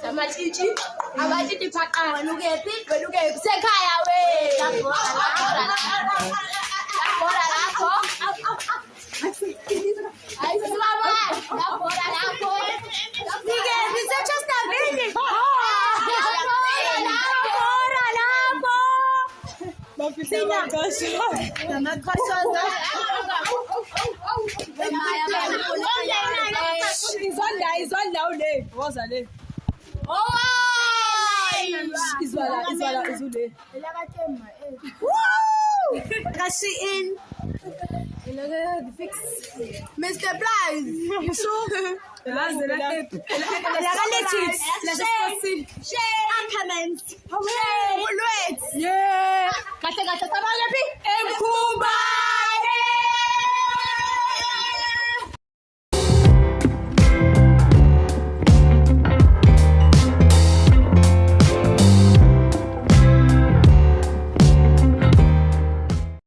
Amatshitshi, amatshitshi phaqa wena ukephi sekhaya we. Labhora lapho. Ayisimama, labhora lapho. Nike ngisechestabini. Labhora lapho. Bafika namakhosoza. Izonda ule. Woza le. Izwala izule. Woo! Kashi in. Fix. Mr. Price. So. Comments.